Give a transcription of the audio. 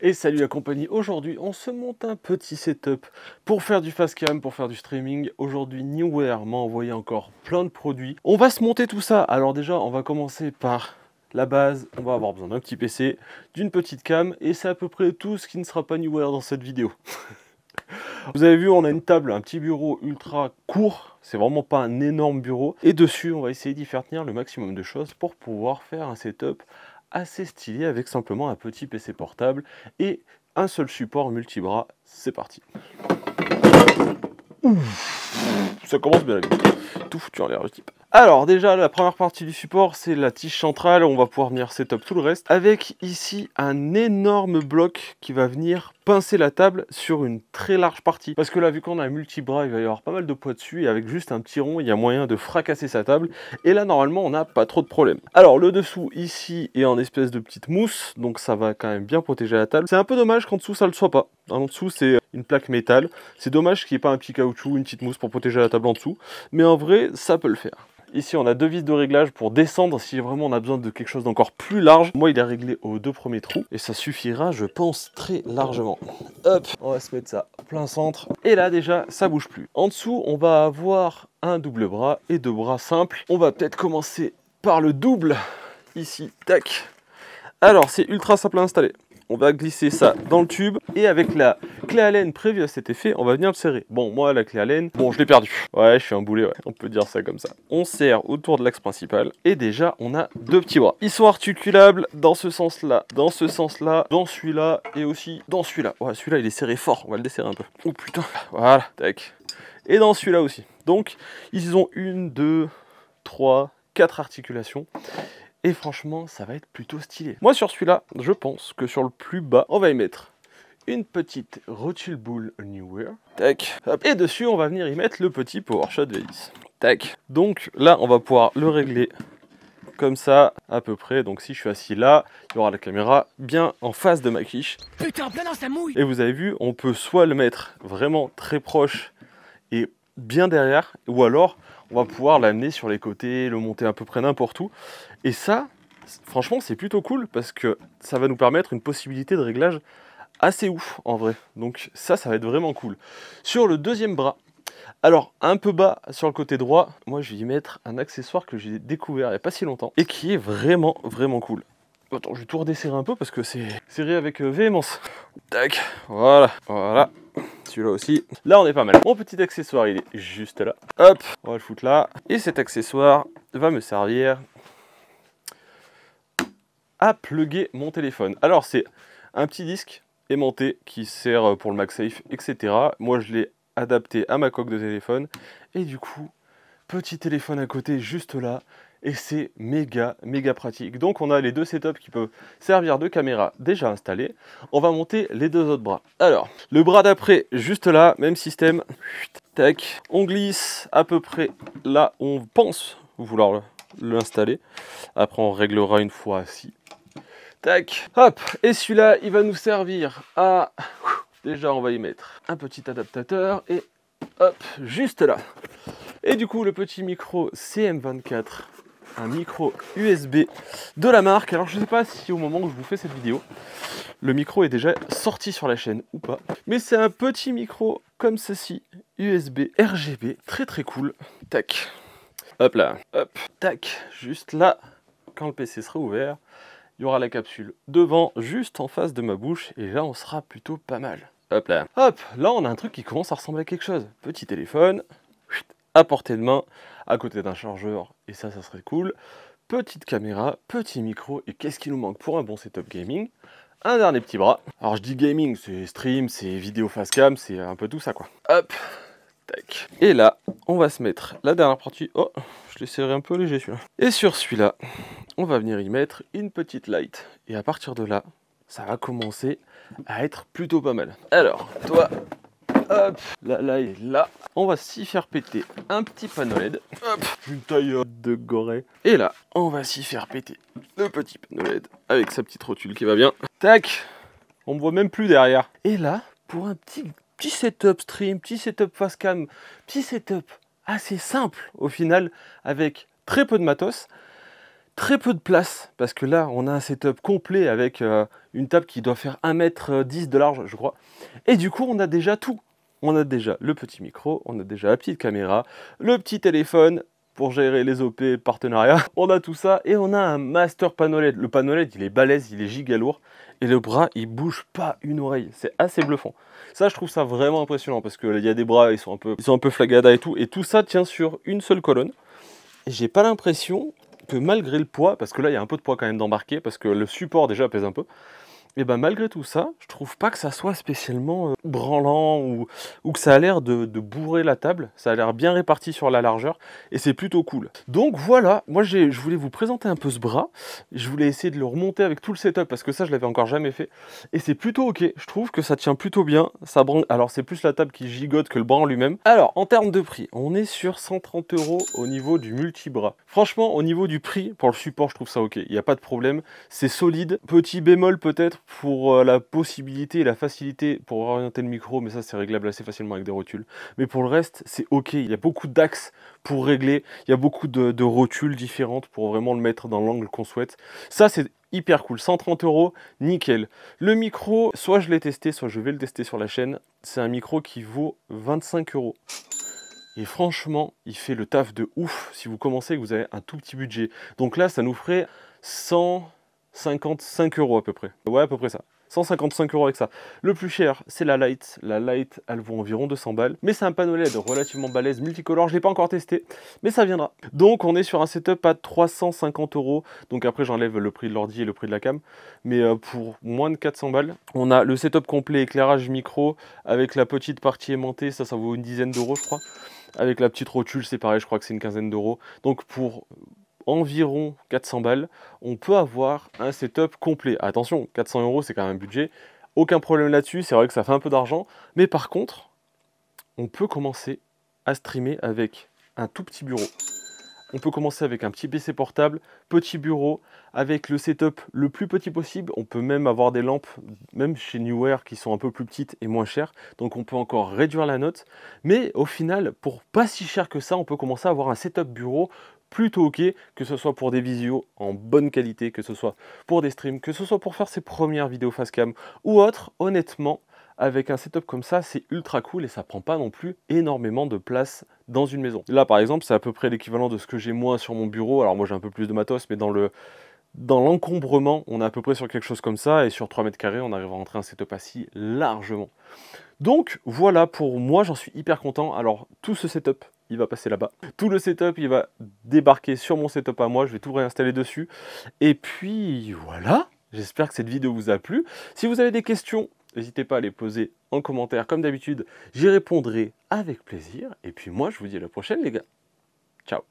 Et salut la compagnie, aujourd'hui on se monte un petit setup pour faire du fast cam, pour faire du streaming. Aujourd'hui Newear m'a envoyé encore plein de produits. On va se monter tout ça. Alors déjà on va commencer par la base. On va avoir besoin d'un petit PC, d'une petite cam et c'est à peu près tout ce qui ne sera pas Newear dans cette vidéo. Vous avez vu, on a une table, un petit bureau ultra court. C'est vraiment pas un énorme bureau. Et dessus on va essayer d'y faire tenir le maximum de choses pour pouvoir faire un setup assez stylé avec simplement un petit PC portable et un seul support multibras. C'est parti. Ouf, ça commence bien la vie. Tout foutu en l'air le type. Alors déjà la première partie du support c'est la tige centrale, on va pouvoir venir setup tout le reste avec ici un énorme bloc qui va venir pincer la table sur une très large partie. Parce que là vu qu'on a un multibras il va y avoir pas mal de poids dessus et avec juste un petit rond il y a moyen de fracasser sa table et là normalement on n'a pas trop de problème. Alors le dessous ici est en espèce de petite mousse donc ça va quand même bien protéger la table. C'est un peu dommage qu'en dessous ça le soit pas. En dessous c'est une plaque métal. C'est dommage qu'il n'y ait pas un petit caoutchouc, une petite mousse pour protéger la table en dessous mais en vrai ça peut le faire. Ici, on a deux vis de réglage pour descendre si vraiment on a besoin de quelque chose d'encore plus large. Moi, il est réglé aux deux premiers trous et ça suffira, je pense, très largement. Hop, on va se mettre ça plein centre. Et là, déjà, ça bouge plus. En dessous, on va avoir un double bras et deux bras simples. On va peut-être commencer par le double. Ici, tac. Alors, c'est ultra simple à installer. On va glisser ça dans le tube et avec la clé Allen prévue à cet effet, on va venir le serrer. Bon, moi, la clé Allen, bon, je l'ai perdue. Ouais, je suis un boulet, ouais. On peut dire ça comme ça. On serre autour de l'axe principal et déjà, on a deux petits bras. Ils sont articulables dans ce sens-là, dans ce sens-là, dans celui-là et aussi dans celui-là. Ouais, celui-là, il est serré fort. On va le desserrer un peu. Oh putain. Voilà, tac. Et dans celui-là aussi. Donc, ils ont 1, 2, 3, 4 articulations. Et franchement, ça va être plutôt stylé. Moi, sur celui-là, je pense que sur le plus bas, on va y mettre une petite Rotule Bull Newear. Tac. Hop. Et dessus, on va venir y mettre le petit PowerShot V10. Tac. Donc là, on va pouvoir le régler comme ça, à peu près. Donc si je suis assis là, il y aura la caméra bien en face de ma quiche. Putain, plein dans sa mouille. Et vous avez vu, on peut soit le mettre vraiment très proche et bien derrière, ou alors on va pouvoir l'amener sur les côtés, le monter à peu près n'importe où. Et ça, franchement, c'est plutôt cool parce que ça va nous permettre une possibilité de réglage assez ouf en vrai. Donc ça va être vraiment cool. Sur le deuxième bras, alors un peu bas sur le côté droit, moi je vais y mettre un accessoire que j'ai découvert il n'y a pas si longtemps et qui est vraiment cool. Attends, je vais tout redesserrer un peu parce que c'est serré avec véhémence. Tac, voilà. Celui-là aussi. Là, on est pas mal. Mon petit accessoire, il est juste là. Hop, on va le foutre là. Et cet accessoire va me servir à plugger mon téléphone. Alors, c'est un petit disque aimanté qui sert pour le MagSafe, etc. Moi, je l'ai adapté à ma coque de téléphone. Et du coup, petit téléphone à côté, juste là. Et c'est méga pratique. Donc on a les deux setups qui peuvent servir de caméra déjà installées. On va monter les deux autres bras. Alors, le bras d'après, juste là, même système. Tac, on glisse à peu près là où on pense vouloir l'installer. Après on réglera une fois assis. Tac, hop, et celui-là, il va nous servir à... Déjà on va y mettre un petit adaptateur et hop, juste là. Et du coup le petit micro CM24, un micro USB de la marque. Alors je ne sais pas si au moment où je vous fais cette vidéo, le micro est déjà sorti sur la chaîne ou pas. Mais c'est un petit micro comme ceci, USB RGB, très cool. Tac, hop là, hop, tac, juste là, quand le PC sera ouvert, il y aura la capsule devant, juste en face de ma bouche. Et là on sera plutôt pas mal. Hop là, hop, là on a un truc qui commence à ressembler à quelque chose. Petit téléphone, à portée de main, à côté d'un chargeur, et ça serait cool. Petite caméra, petit micro, et qu'est-ce qui nous manque pour un bon setup gaming? Un dernier petit bras. Alors je dis gaming, c'est stream, c'est vidéo face cam, c'est un peu tout ça quoi. Hop, tac. Et là, on va se mettre la dernière partie. Oh, je l'ai serré un peu léger celui-là. Et sur celui-là, on va venir y mettre une petite light. Et à partir de là, ça va commencer à être plutôt pas mal. Alors, toi... Hop, là et là, on va s'y faire péter un petit panneau LED. Hop, une taille de goret. Et là, on va s'y faire péter le petit panneau LED avec sa petite rotule qui va bien. Tac, on me voit même plus derrière. Et là, pour un petit setup stream, petit setup face cam, petit setup assez simple au final, avec très peu de matos, Très peu de place, parce que là, on a un setup complet avec une table qui doit faire 1,10 m de large, je crois. Et du coup, on a déjà tout. On a déjà le petit micro, on a déjà la petite caméra, le petit téléphone pour gérer les OP, le partenariat. On a tout ça et on a un master panneau LED. Le panneau LED, il est balèze, il est giga lourd. Et le bras, il bouge pas une oreille. C'est assez bluffant. Ça, je trouve ça vraiment impressionnant parce qu'il y a des bras, ils sont un peu flagada et tout. Et tout ça tient sur une seule colonne. Et j'ai pas l'impression que malgré le poids, parce que là il y a un peu de poids quand même d'embarquer, parce que le support déjà pèse un peu, et ben malgré tout ça, je trouve pas que ça soit spécialement branlant ou que ça a l'air de bourrer la table. Ça a l'air bien réparti sur la largeur et c'est plutôt cool. Donc voilà, moi je voulais vous présenter un peu ce bras. Je voulais essayer de le remonter avec tout le setup parce que ça je l'avais encore jamais fait. Et c'est plutôt ok, je trouve que ça tient plutôt bien. Ça branle. Alors c'est plus la table qui gigote que le bras en lui-même. Alors en termes de prix, on est sur 130 € au niveau du multi-bras. Franchement, au niveau du prix, pour le support, je trouve ça ok. Il n'y a pas de problème. C'est solide. Petit bémol peut-être pour la possibilité et la facilité pour orienter le micro, mais ça c'est réglable assez facilement avec des rotules. Mais pour le reste, c'est ok. Il y a beaucoup d'axes pour régler. Il y a beaucoup de rotules différentes pour vraiment le mettre dans l'angle qu'on souhaite. Ça c'est hyper cool. 130 €, nickel. Le micro, soit je l'ai testé, soit je vais le tester sur la chaîne. C'est un micro qui vaut 25 €. Et franchement, il fait le taf de ouf si vous commencez et que vous avez un tout petit budget. Donc là, ça nous ferait 155 € à peu près. Ouais, à peu près ça. 155 € avec ça. Le plus cher, c'est la Lite. La Lite, elle vaut environ 200 balles. Mais c'est un panneau LED relativement balèze, multicolore. Je ne l'ai pas encore testé, mais ça viendra. Donc, on est sur un setup à 350 €. Donc après, j'enlève le prix de l'ordi et le prix de la cam. Mais pour moins de 400 balles, on a le setup complet, éclairage micro, avec la petite partie aimantée. Ça vaut une dizaine d'euros, je crois. Avec la petite rotule, c'est pareil, je crois que c'est une quinzaine d'euros. Donc pour environ 400 balles, on peut avoir un setup complet. Attention, 400 €, c'est quand même un budget. Aucun problème là-dessus, c'est vrai que ça fait un peu d'argent. Mais par contre, on peut commencer à streamer avec un tout petit bureau. On peut commencer avec un petit PC portable, petit bureau, avec le setup le plus petit possible. On peut même avoir des lampes, même chez Neewer, qui sont un peu plus petites et moins chères. Donc on peut encore réduire la note. Mais au final, pour pas si cher que ça, on peut commencer à avoir un setup bureau plutôt ok, que ce soit pour des visios en bonne qualité, que ce soit pour des streams, que ce soit pour faire ses premières vidéos facecam ou autre. Honnêtement, avec un setup comme ça, c'est ultra cool et ça prend pas non plus énormément de place dans une maison. Là par exemple, c'est à peu près l'équivalent de ce que j'ai moi sur mon bureau. Alors moi j'ai un peu plus de matos, mais dans l'encombrement, on est à peu près sur quelque chose comme ça, et sur 3 mètres carrés, on arrive à rentrer un setup assis largement. Donc voilà, pour moi j'en suis hyper content. Alors tout ce setup, il va passer là-bas. Tout le setup, il va débarquer sur mon setup à moi, je vais tout réinstaller dessus. Et puis voilà, j'espère que cette vidéo vous a plu. Si vous avez des questions, n'hésitez pas à les poser en commentaire comme d'habitude, j'y répondrai avec plaisir. Et puis moi, je vous dis à la prochaine les gars. Ciao.